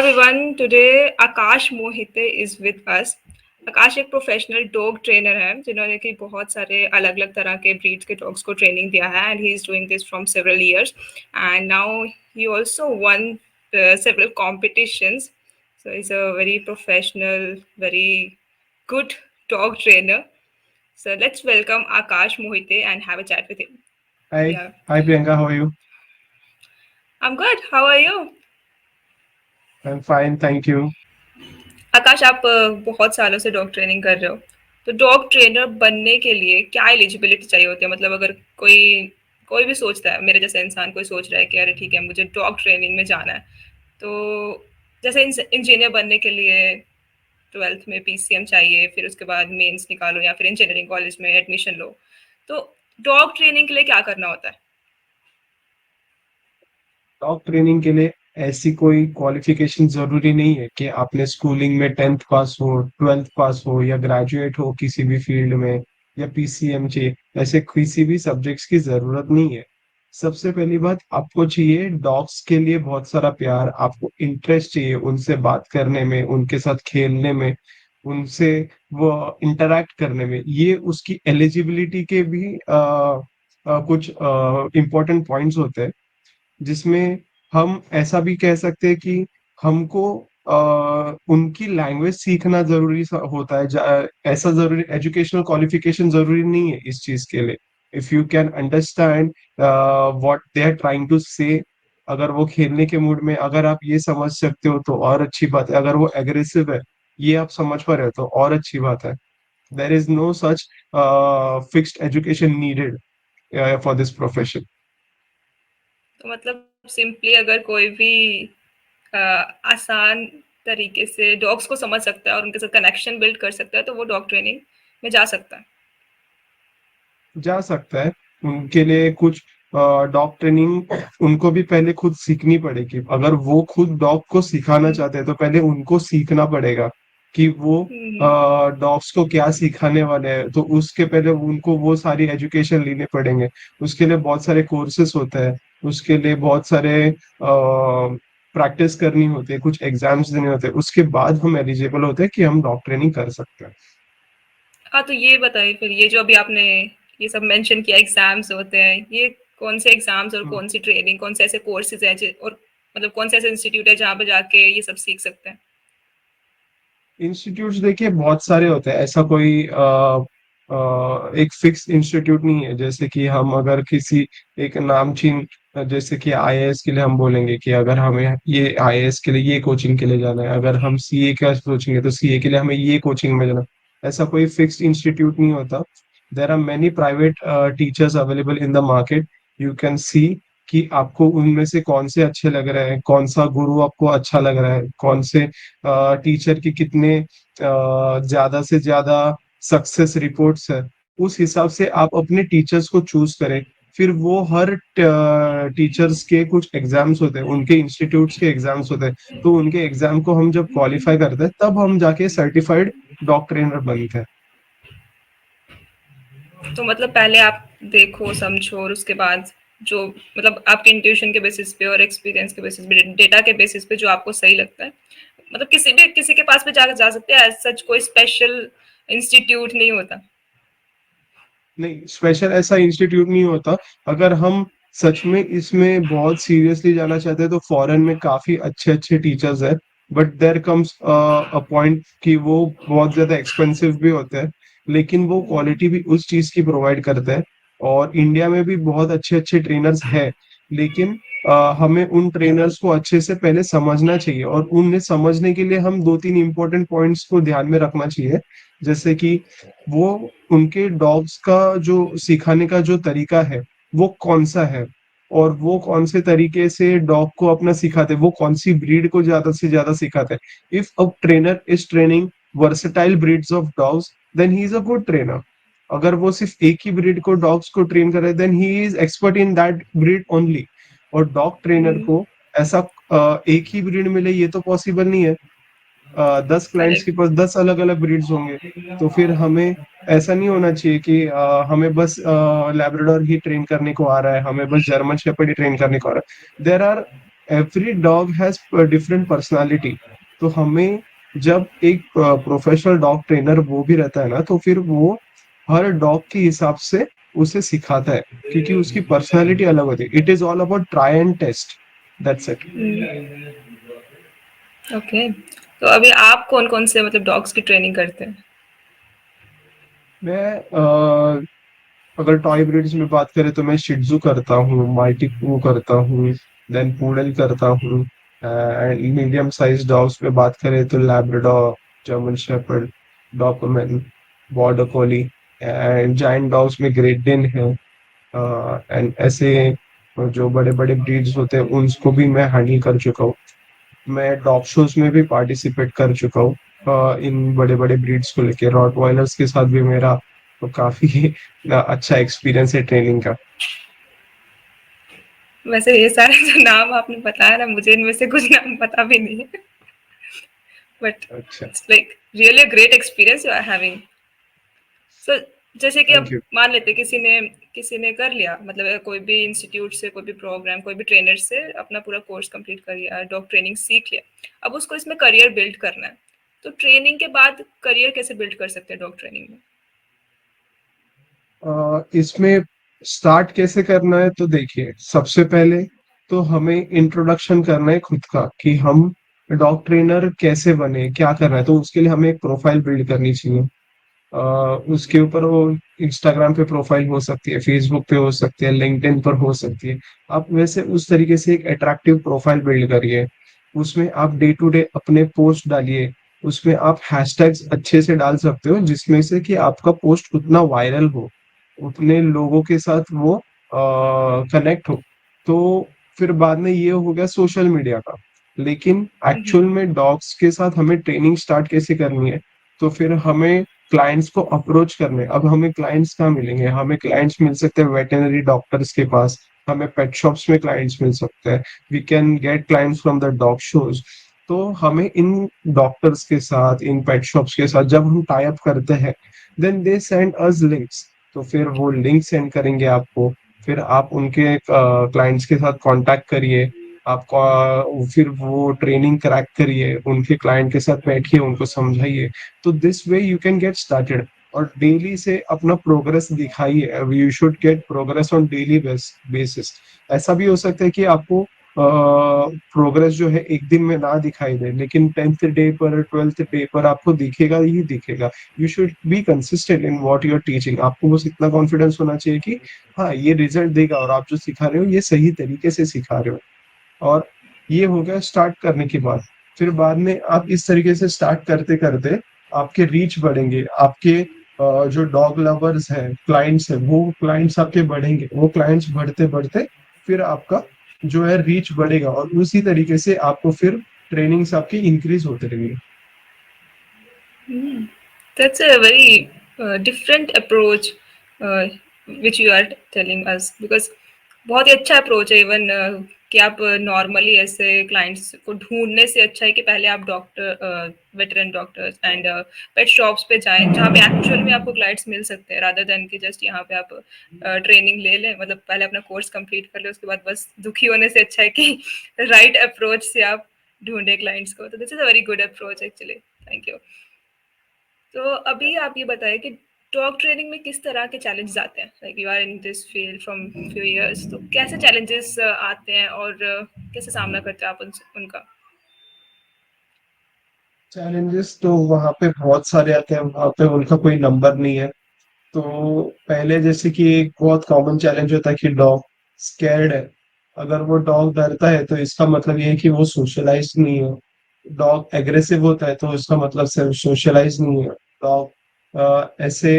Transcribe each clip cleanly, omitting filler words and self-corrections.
everyone. Today Akash Mohite is with us. आकाश एक professional dog trainer है जिन्होंने कि बहुत सारे अलग अलग तरह के ब्रीड्स के डॉग्स को ट्रेनिंग दिया है and he is doing this from several years and now he also one several competitions. So he's a very professional, very good dog trainer. So let's welcome Akash Mohite and have a chat with him. Hi, Yeah, hi Priyanka, how are you? I'm good. How are you? I'm fine, thank you. आकाश आप बहुत सालों से dog training कर रहे हो तो dog trainer बनने के लिए क्या एलिजिबिलिटी चाहिए होती है मतलब अगर कोई कोई भी सोचता है मेरे जैसा इंसान कोई सोच रहा है कि अरे ठीक है मुझे डॉग ट्रेनिंग में जाना है तो जैसे इंजीनियर बनने के लिए ट्वेल्थ में पीसीएम चाहिए फिर उसके बाद मेंस निकालो या फिर इंजीनियरिंग कॉलेज में एडमिशन लो तो डॉग ट्रेनिंग के लिए क्या करना होता है। डॉग ट्रेनिंग के लिए ऐसी कोई क्वालिफिकेशन जरूरी नहीं है कि आपने स्कूलिंग में 10th पास हो, 12th पास हो या ग्रेजुएट हो किसी भी फील्ड में या पीसीएम चाहिए। ऐसे किसी भी सब्जेक्ट्स की जरूरत नहीं है। सबसे पहली बात आपको चाहिए डॉग्स के लिए बहुत सारा प्यार, आपको इंटरेस्ट चाहिए उनसे बात करने में, उनके साथ खेलने में, उनसे वो इंटरेक्ट करने में। ये उसकी एलिजिबिलिटी के भी कुछ इम्पोर्टेंट पॉइंट्स होते हैं जिसमें हम ऐसा भी कह सकते हैं कि हमको उनकी लैंग्वेज सीखना जरूरी होता है। ऐसा जरूरी एजुकेशनल क्वालिफिकेशन जरूरी नहीं है इस चीज के लिए। If you can understand what they are trying to say, अगर वो खेलने के मूड में, अगर आप ये समझ सकते हो तो और अच्छी बात है। अगर वो एग्रेसिव है, ये आप समझ पा रहे हो तो और अच्छी बात है। There is no such fixed education needed for this profession. तो मतलब सिंपली अगर कोई भी आसान तरीके से डॉग्स को समझ सकता है और उनके साथ कनेक्शन बिल्ड कर सकता है तो वो डॉग ट्रेनिंग में जा सकता है। जा सकता है। उनके लिए कुछ डॉग ट्रेनिंग उनको भी पहले खुद सीखनी पड़ेगी। अगर वो खुद डॉग को सिखाना हम्म, चाहते हैं तो पहले उनको सीखना पड़ेगा कि वो हम्म, डॉग्स को क्या सिखाने वाले हैं। तो उसके पहले उनको वो सारी एजुकेशन लेने पड़ेंगे। उसके लिए बहुत सारे कोर्सेस होते हैं, उसके लिए बहुत सारे प्रैक्टिस करनी होती है, कुछ एग्जाम्स देने होते हैं। उसके बाद हम एलिजिबल होते हैं कि हम डॉग ट्रेनिंग कर सकते हैं। हाँ तो ये बताइए फिर ये जो अभी आपने ये सब मेंशन किया एग्जाम्स होते हैं ये कौन से एग्जाम्स और कौन सी ट्रेनिंग कौन से ऐसे कोर्सेज हैं और मतलब कौन से ऐसे इंस्टीट्यूट है जहाँ पे जाके ये सब सीख सकते हैं। इंस्टीट्यूट्स देखिए बहुत सारे होते हैं। ऐसा कोई एक फिक्स इंस्टीट्यूट नहीं है। जैसे कि हम अगर किसी एक नामचीन, जैसे कि आईएएस के लिए हम बोलेंगे कि अगर हमें ये आईएएस के लिए ये कोचिंग के लिए जाना है, अगर हम सीए का सोचेंगे तो सीए के लिए हमें ये कोचिंग में जाना है। ऐसा कोई फिक्स्ड इंस्टीट्यूट नहीं होता। There are many private teachers available in the market. You can see कि आपको उनमें से कौन से अच्छे लग रहे हैं, कौन सा गुरु आपको अच्छा लग रहा है, कौन से टीचर की कितने ज्यादा से ज्यादा सक्सेस रिपोर्ट्स है। उस हिसाब से आप अपने टीचर्स को चूज करें। फिर वो हर टीचर्स के कुछ एग्जाम्स होते हैं, उनके इंस्टीट्यूट्स के एग्जाम्स होते हैं। तो उनके एग्जाम को हम जब क्वालिफाई करते हैं तब हम जाके सर्टिफाइड डॉग ट्रेनर बनते हैं। तो मतलब पहले आप देखो समझो और उसके बाद जो मतलब आपके इंट्यूशन के बेसिस पे और एक्सपीरियंस के बेसिस पे डेटा के बेसिस पे जो आपको सही लगता है मतलब किसी के पास भी जा सकते हैं सच कोई स्पेशल इंस्टीट्यूट नहीं होता। नहीं, स्पेशल ऐसा इंस्टीट्यूट नहीं होता। अगर हम सच में इसमें बहुत सीरियसली जाना चाहते हैं तो फॉरेन में काफी अच्छे अच्छे टीचर्स हैं। But there comes a point कि वो बहुत ज्यादा एक्सपेंसिव भी होते हैं, लेकिन वो क्वालिटी भी उस चीज की प्रोवाइड करते हैं। और इंडिया में भी बहुत अच्छे अच्छे ट्रेनर्स हैं, लेकिन हमें उन ट्रेनर्स को अच्छे से पहले समझना चाहिए। और उन्हें समझने के लिए हम दो तीन इंपॉर्टेंट पॉइंट्स को ध्यान में रखना चाहिए। जैसे कि वो उनके डॉग्स का जो सिखाने का जो तरीका है वो कौन सा है, और वो कौन से तरीके से डॉग को अपना सिखाते हैं, वो कौन सी ब्रीड को ज्यादा से ज्यादा सिखाते हैं। If a trainer is training versatile breeds of dogs then he is a good trainer. अगर वो सिर्फ एक ही ब्रीड को डॉग्स को ट्रेन कर रहे हैं then he is expert in that breed only. और डॉग ट्रेनर हम्म, को ऐसा एक ही ब्रीड मिले ये तो पॉसिबल नहीं है। 10 क्लाइंट्स के करेक्ट। पास 10 अलग अलग ब्रीड्स होंगे। तो फिर हमें ऐसा नहीं होना चाहिए कि हमें बस लैब्राडोर ही ट्रेन करने को आ रहा है, हमें बस जर्मन शेपर्ड ही ट्रेन करने को आ रहा है। There are every dog has different personality. तो हमें जब एक प्रोफेशनल डॉग ट्रेनर वो भी रहता है ना, तो फिर वो हर डॉग के हिसाब से उसे सिखाता है, क्योंकि उसकी पर्सनालिटी अलग होती है। It is all about try and test, that's it. Okay. तो अभी आप कौन-कौन से मतलब डॉग्स की ट्रेनिंग करते हैं? मैं अगर टॉय ब्रीड्स में बात करें तो मैं शिट्जू करता हूँ, माल्टी पू करता हूँ, देन पूडल करता हूँ। एंड मीडियम साइज डॉग्स में बात करें तो Labrador, German shepherd, Doberman, border collie. And giant dogs में ग्रेट डेन है। एंड ऐसे जो बड़े बड़े ब्रीड्स होते हैं उनको भी मैं हैंडल कर चुका हूँ। मैं डॉग शोज में भी पार्टिसिपेट कर चुका हूँ इन बड़े बड़े ब्रीड्स को लेके। रॉटवाइलर्स के साथ भी मेरा तो काफी अच्छा एक्सपीरियंस है ट्रेनिंग का। वैसे ये सारे जो नाम आपने बताया ना, मुझे इनमें से कुछ नाम पता भी नहीं है। बट अच्छा। It's like really a great experience you are having. So जैसे कि थैंक अब यू। मान लेते किसी ने कर लिया, मतलब कोई भी इंस्टीट्यूट से, कोई भी प्रोग्राम, कोई भी ट्रेनर से अपना पूरा कोर्स कंप्लीट कर लिया, डॉग ट्रेनिंग सीख लिया, अब उसको इसमें करियर बिल्ड करना है, तो ट्रेनिंग के बाद करियर कैसे बिल्ड कर सकते हैं डॉग ट्रेनिंग में? इसमें स्टार्ट कैसे करना है, तो देखिए सबसे पहले तो हमें इंट्रोडक्शन करना है खुद का, कि हम डॉग ट्रेनर कैसे बने, क्या करना है। तो उसके लिए हमें एक प्रोफाइल बिल्ड करनी चाहिए। उसके ऊपर वो इंस्टाग्राम पे प्रोफाइल हो सकती है, फेसबुक पे हो सकती है, लिंक्डइन पर हो सकती है। आप वैसे उस तरीके से एक अट्रैक्टिव प्रोफाइल बिल्ड करिए। उसमें आप डे टू डे अपने पोस्ट डालिए। उसमें आप हैशटैग्स अच्छे से डाल सकते हो, जिसमें से कि आपका पोस्ट उतना वायरल हो, उतने लोगों के साथ वो कनेक्ट हो। तो फिर बाद में ये हो गया सोशल मीडिया का। लेकिन एक्चुअल में डॉग्स के साथ हमें ट्रेनिंग स्टार्ट कैसे करनी है, तो फिर हमें क्लाइंट्स को अप्रोच करने। अब हमें क्लाइंट्स कहाँ मिलेंगे? हमें क्लाइंट्स मिल सकते हैं वेटेनरी डॉक्टर्स के पास, हमें पेट शॉप्स में क्लाइंट्स मिल सकते हैं, we can get clients from the dog shows. तो हमें इन डॉक्टर्स के साथ, इन पेट शॉप्स के साथ जब हम टाई अप करते हैं, then they send us links. तो फिर वो लिंक सेंड करेंगे आपको। फिर आप उनके क्लाइंट्स के साथ कांटेक्ट करिए। आपको फिर वो ट्रेनिंग क्रैक करिए, उनके क्लाइंट के साथ बैठिए, उनको समझाइए। तो this way you can get started. और डेली से अपना प्रोग्रेस दिखाइए। You should get progress on daily basis. ऐसा भी हो सकता है कि आपको प्रोग्रेस जो है एक दिन में ना दिखाई दे, लेकिन 10th डे पर, 12th डे पर आपको दिखेगा ही दिखेगा। You should be consistent in what you are teaching. आपको बस इतना कॉन्फिडेंस होना चाहिए कि हाँ, ये रिजल्ट देगा, और आप जो सिखा रहे हो ये सही तरीके से सिखा रहे हो। और ये हो गया स्टार्ट करने के बाद। फिर बाद में आप इस तरीके से स्टार्ट करते करते आपके रीच बढ़ेंगे। आपके जो डॉग लवर्स हैं, क्लाइंट्स हैं, वो क्लाइंट्स आपके बढ़ेंगे। वो क्लाइंट्स बढ़ते बढ़ते फिर आपका जो है रीच बढ़ेगा, और उसी तरीके से आपको फिर ट्रेनिंग्स आपकी इंक्रीज होते रहेंगे। That's a very different approach uh, which you are telling us, because बहुत ही अच्छा अप्रोच है। इवन कि आप नॉर्मली ऐसे क्लाइंट्स को ढूंढने से अच्छा है कि पहले आप doctor, veteran doctors and pet shops पे जाएं, जहाँ पे एक्चुअल में आपको क्लाइंट्स मिल सकते हैं, रादर देन कि जस्ट यहाँ पे आप ट्रेनिंग ले लें, मतलब पहले अपना कोर्स कंप्लीट कर लें, उसके बाद बस दुखी होने से अच्छा है कि राइट अप्रोच से आप ढूंढे क्लाइंट्स को। तो this is a very good approach actually. Thank you. तो अभी आप ये बताएं कि डॉग ट्रेनिंग में किस तरह के चैलेंजेस आते हैं, like you are in this field from few years, तो कैसे चैलेंजेस आते हैं और कैसे सामना करते हैं आप उनका? चैलेंजेस तो वहाँ पे बहुत सारे आते हैं, वहाँ पे उनका कोई नंबर नहीं है। तो पहले जैसे कि एक बहुत कॉमन चैलेंज होता है कि डॉग स्कैर्ड है। अगर वो डॉग डरता है तो इसका मतलब ये है कि वो सोशलाइज नहीं है। डॉग एग्रेसिव होता है तो इसका मतलब सिर्फ सोशलाइज नहीं है। डॉग ऐसे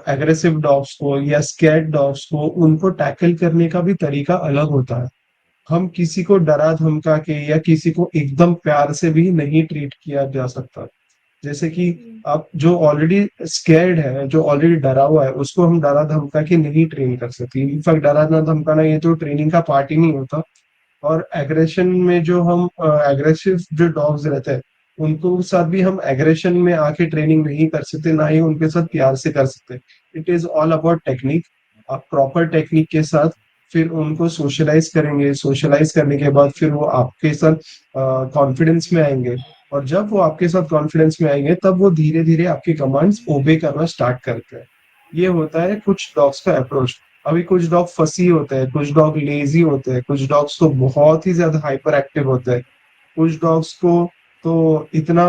एग्रेसिव डॉग्स को या स्कैर्ड डॉग्स को, उनको टैकल करने का भी तरीका अलग होता है। हम किसी को डरा धमका के या किसी को एकदम प्यार से भी नहीं ट्रीट किया जा सकता। जैसे कि आप जो ऑलरेडी स्कैर्ड है, जो ऑलरेडी डरा हुआ है, उसको हम डरा धमका के नहीं ट्रेन कर सकते। इनफैक्ट डरा ना धमकाना ये तो ट्रेनिंग का पार्ट ही नहीं होता। और एग्रेशन में जो हम एग्रेसिव जो डॉग्स रहते हैं, उनको साथ भी हम एग्रेशन में आके ट्रेनिंग नहीं कर सकते, ना ही उनके साथ प्यार से कर सकते। It is all about technique. आप प्रॉपर टेक्निक के साथ फिर उनको सोशलाइज करेंगे, सोशलाइज करने के बाद फिर वो आपके साथ कॉन्फिडेंस में आएंगे, और जब वो आपके साथ कॉन्फिडेंस में आएंगे तब वो धीरे धीरे आपकी कमांड्स ओबे करना स्टार्ट करते हैं। ये होता है कुछ डॉग्स का अप्रोच। अभी कुछ डॉग फसी होते हैं, कुछ डॉग लेजी होते हैं, कुछ डॉग्स तो बहुत ही ज्यादा हाइपर एक्टिव होते हैं, कुछ डॉग्स को तो इतना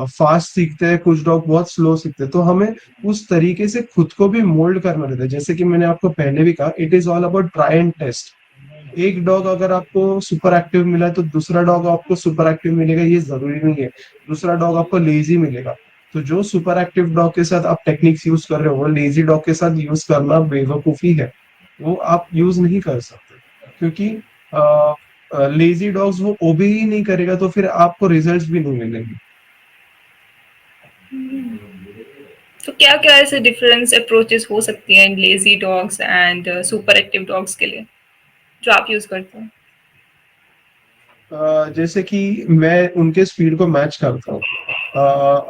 फास्ट सीखते हैं, कुछ डॉग बहुत स्लो सीखते हैं। तो हमें उस तरीके से खुद को भी मोल्ड करना रहता है। जैसे कि मैंने आपको पहले भी कहा, it is all about try and test. एक डॉग अगर आपको सुपर एक्टिव मिला है तो दूसरा डॉग आपको सुपर एक्टिव मिलेगा, ये जरूरी नहीं है। दूसरा डॉग आपको लेजी मिलेगा। तो जो सुपर एक्टिव डॉग के साथ आप टेक्निक्स यूज कर रहे हो वो लेजी डॉग के साथ यूज करना बेवकूफी है। वो आप यूज नहीं कर सकते, क्योंकि लेजी डॉग्स वो ओबे ही नहीं करेगा तो फिर आपको रिजल्ट्स भी नहीं मिलेंगे। तो क्या क्या ऐसे डिफरेंस अप्रोचेस हो सकती हैं lazy dogs and super active dogs के लिए जो आप यूज करते हैं? जैसे कि मैं उनके स्पीड को मैच करता हूँ।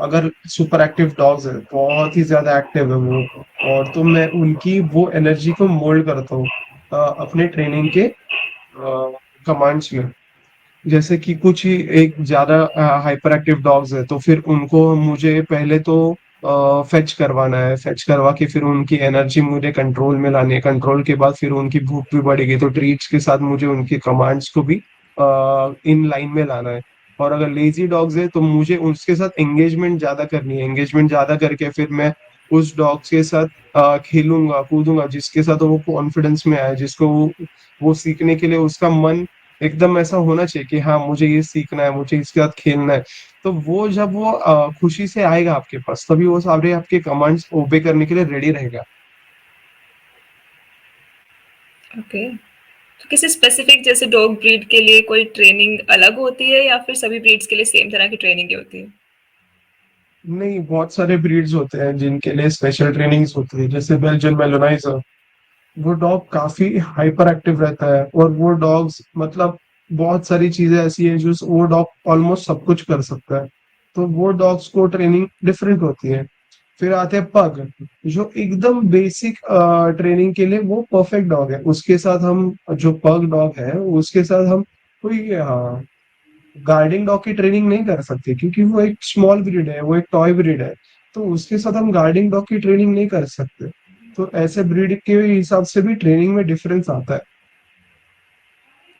अगर सुपर एक्टिव डॉग्स है, बहुत ही ज्यादा एक्टिव है वो, और तो मैं उनकी वो एनर्जी को मोल्ड करता हूँ अपने ट्रेनिंग के कमांड्स में। जैसे कि कुछ ही एक ज्यादा हाइपर एक्टिव डॉग्स है तो फिर उनको मुझे पहले तो फेच करवाना है, फेच करवा के फिर उनकी एनर्जी मुझे कंट्रोल में लानी है, कंट्रोल के बाद फिर उनकी भूख भी बढ़ेगी तो ट्रीट्स के साथ मुझे उनकी कमांड्स को भी इन लाइन में लाना है। और अगर लेजी डॉग्स है तो मुझे उसके साथ एंगेजमेंट ज्यादा करनी है, एंगेजमेंट ज्यादा करके फिर मैं उस डॉग्स के साथ खेलूंगा कूदूंगा जिसके साथ वो कॉन्फिडेंस में आए, जिसको वो सीखने के लिए उसका मन एकदम ऐसा होना चाहिए कि हाँ मुझे ये सीखना है, मुझे इसके साथ खेलना है। तो वो जब वो खुशी से आएगा आपके पास तभी वो सारे आपके कमांड्स ओबे करने के लिए रेडी रहेगा। ओके। तो किसी स्पेसिफिक जैसे डॉग ब्रीड के लिए कोई ट्रेनिंग अलग होती है या फिर सभी ब्रीड्स के लिए सेम तरह की ट्रेनिंग ही होती है? नहीं, बहुत सारे ब्रीड्स होते हैं जिनके लिए स्पेशल ट्रेनिंग्स होती है। जैसे बेल्जियन मेलोनाइजर, वो डॉग काफी हाइपर एक्टिव रहता है, और वो डॉग्स मतलब बहुत सारी चीजें ऐसी हैं जो वो डॉग ऑलमोस्ट सब कुछ कर सकता है। तो वो डॉग्स को ट्रेनिंग डिफरेंट होती है। फिर आते हैं पग, जो एकदम बेसिक ट्रेनिंग के लिए वो परफेक्ट डॉग है। उसके साथ हम जो पग डॉग है उसके साथ हम कोई गार्डिंग डॉग की ट्रेनिंग नहीं कर सकते, क्योंकि वो एक स्मॉल ब्रीड है, वो एक टॉय ब्रीड है। तो उसके साथ हम गार्डिंग डॉग की ट्रेनिंग नहीं कर सकते। तो ऐसे ब्रीड के हिसाब से भी ट्रेनिंग में डिफरेंस आता है।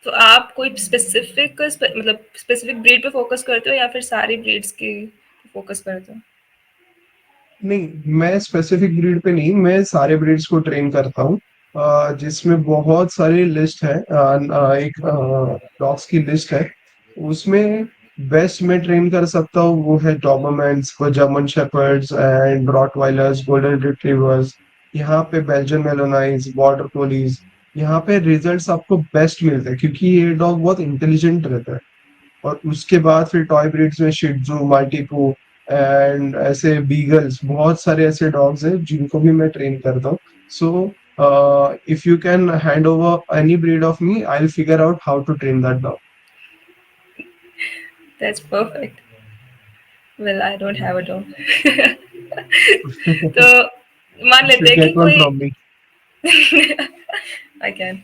तो आप कोई स्पेसिफिक मतलब स्पेसिफिक ब्रीड पे फोकस करते हो या फिर सारी ब्रीड्स की फोकस करते हो? नहीं, मैं स्पेसिफिक ब्रीड पे नहीं, मैं सारे ब्रीड्स को ट्रेन करता हूँ। जिसमें बहुत सारी लिस्ट है, एक डॉग्स की लिस्ट है। उसमें बेस्ट मैं ट्रेन कर सकता हूँ वो है Dobermans, German shepherds and Rottweilers, golden retrievers. यहाँ पे बेल्जियन मेलोनाइज, बॉर्डर कोलीज। यहाँ पे रिजल्ट्स आपको बेस्ट मिलते हैं क्योंकि ये डॉग बहुत इंटेलिजेंट रहता है। और उसके बाद फिर टॉय ब्रीड्स में शिट्जू, माल्टीपू एंड ऐसे बीगल्स, बहुत सारे ऐसे डॉग्स हैं जिनको भी मैं ट्रेन करता हूँ। So if you can hand over any breed of me, I will figure out how to train that dog. That's perfect. Well I don't have a dog. तो मान You लेते should हैं कि get one कोई from me. I can.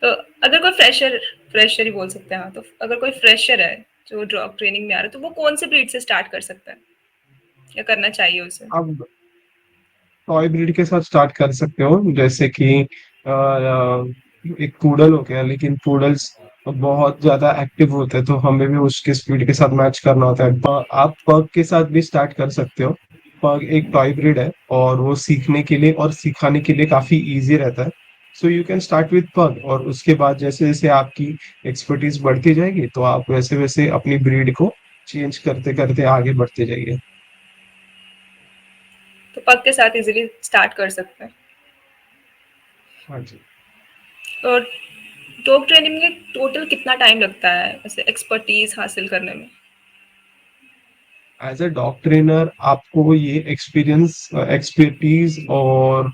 तो अगर कोई fresher, fresher ही बोल सकते हैं, हाँ, तो अगर कोई फ्रेशर है जो डॉग ट्रेनिंग में आ रहा है तो वो कौन से ब्रीड से स्टार्ट कर सकता है या करना चाहिए उसे? आप टॉय ब्रीड के साथ स्टार्ट कर सकते हो, जैसे कि एक पूडल हो गया, लेकिन पूडल्स बहुत ज्यादा एक्टिव होते हैं तो हमें भी उसके स्पीड के साथ मैच करना होता है। आप पग के साथ भी स्टार्ट कर सकते हो। पग एक टॉय ब्रीड है और वो सीखने के लिए और सिखाने के लिए काफी इजी रहता है। So you can start with पग, और उसके बाद जैसे जैसे आपकी एक्सपर्टीज बढ़ती जाएगी तो आप वैसे वैसे अपनी ब्रीड को चेंज करते करते आगे बढ़ते जाइए। तो पग के साथ इजीली स्टार्ट कर सकते हैं। हाँ जी। और डॉग ट्रेनिंग में टोटल कितना टाइम लगता है ऐसे एक्सपर्टीज हासिल करने में? एज अ डॉग ट्रेनर आपको ये एक्सपर्टीज और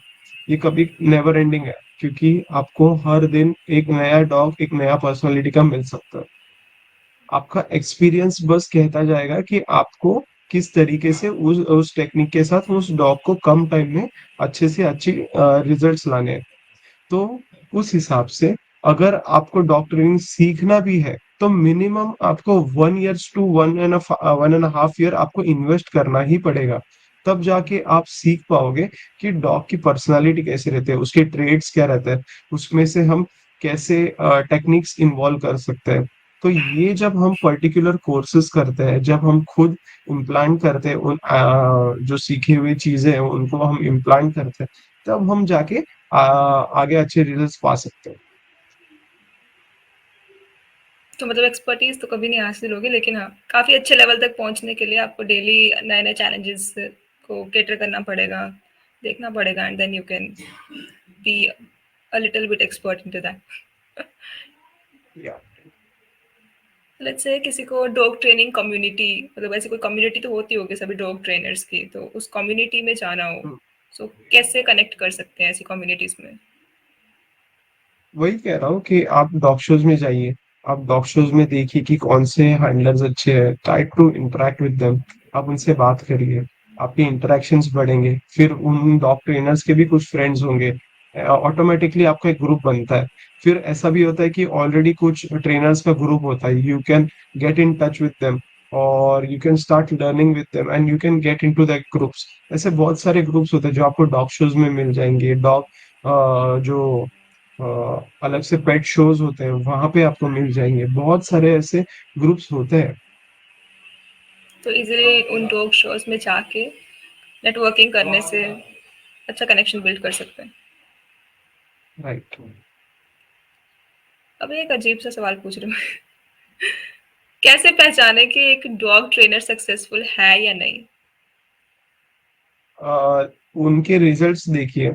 ये कभी नेवर एंडिंग है, क्योंकि आपको हर दिन एक नया डॉग, एक नया पर्सनालिटी का मिल सकता है। आपका एक्सपीरियंस बस कहता जाएगा कि आपको किस तरीके से उस टेक्निक के साथ उस डॉग को कम टाइम में अच्छे से अच्छी रिजल्ट्स लाने हैं। तो उस हिसाब से अगर आपको डॉक्टरिंग सीखना भी है तो मिनिमम आपको 1 ईयर्स टू 1.5 ईयर आपको इन्वेस्ट करना ही पड़ेगा। तब जाके आप सीख पाओगे कि डॉग की पर्सनालिटी कैसे रहते हैं, उसके ट्रेड्स क्या रहते हैं, उसमें से हम कैसे टेक्निक्स इन्वॉल्व कर सकते हैं। तो ये जब हम पर्टिकुलर कोर्सेज करते हैं, जब हम खुद इम्प्लांट करते हैं जो सीखी हुई चीजें हैं उनको हम इम्प्लांट करते हैं, तब हम जाके आगे अच्छे रिजल्ट्स पा सकते हैं। तो मतलब एक्सपर्टीज़ तो कभी नहीं हासिल होगी, लेकिन हाँ, काफ़ी अच्छे लेवल तक पहुँचने के लिए आपको डेली नए-नए चैलेंजेस को कैटर करना पड़ेगा, देखना पड़ेगा and then you can be a little bit expert into that. या लेट्स से किसी को डॉग ट्रेनिंग कम्युनिटी, मतलब ऐसी कोई कम्युनिटी तो होती होगी सभी डॉग ट्रेनर्स की, तो उस कम्युनिटी में जाना हो, सो कैसे कनेक्ट कर सकते हैं ऐसी कम्युनिटीज़ में? वही कह रहा हूँ कि आप डॉग शोज में जाइए, आप डॉग शोज में देखिए कि कौन से हैंडलर्स अच्छे हैं, try to interact with them, आप उनसे बात करिए, आपके इंटरेक्शंस बढ़ेंगे, फिर उन डॉग ट्रेनर्स के भी कुछ फ्रेंड्स होंगे, ऑटोमेटिकली आपका एक ग्रुप बनता है। फिर ऐसा भी होता है कि ऑलरेडी कुछ ट्रेनर्स का ग्रुप होता है, you can get in touch with them और you can start learning with them and you can get into that groups. ऐसे बहुत सारे ग्रुप्स होते हैं जो आपको डॉग शोज में मिल जाएंगे। डॉग जो अ, अलग से पेट शोज होते हैं वहां पे आपको मिल जाएंगे, बहुत सारे ऐसे ग्रुप्स होते हैं। तो इजीली उन डॉग शोज में जाके नेटवर्किंग करने से अच्छा कनेक्शन बिल्ड कर सकते हैं। राइट। अब एक अजीब सा सवाल पूछ रही हूँ। कैसे पहचाने कि एक डॉग ट्रेनर सक्सेसफुल है या नहीं? उनके रिजल्ट्स देखिए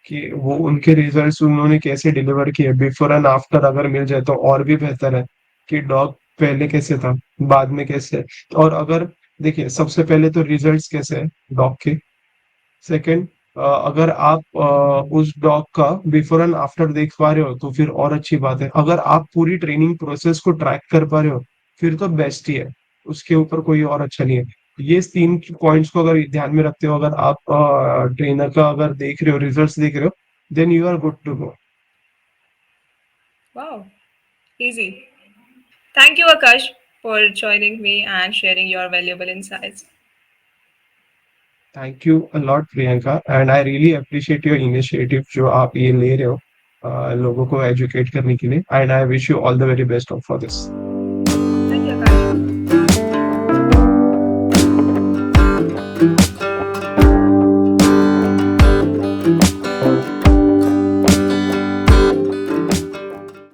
कि वो उनके रिजल्ट्स उन्होंने कैसे डिलीवर किए, बिफोर एंड आफ्टर अगर मिल जाए तो और भी बेहतर है कि डॉग पहले कैसे था, बाद में कैसे है। और अगर देखिए सबसे पहले तो रिजल्ट्स कैसे है डॉग के। सेकंड, अगर आप उस डॉग का बिफोर एंड आफ्टर देख पा रहे हो तो फिर और अच्छी बात है। अगर आप पूरी ट्रेनिंग प्रोसेस को ट्रैक कर पा रहे हो फिर तो बेस्ट ही है, उसके ऊपर कोई और अच्छा नहीं है। ये तीन पॉइंट्स को अगर ध्यान में रखते हो, अगर आप ट्रेनर का अगर देख रहे हो, रिजल्ट्स देख रहे हो, then you are good to go. Wow, easy. Thank you Akash for joining me and sharing your valuable insights. Thank you a lot Priyanka, and I really appreciate your initiative जो आप ये ले रहे हो लोगों को एजुकेट करने के लिए, and I wish you all the very best for this.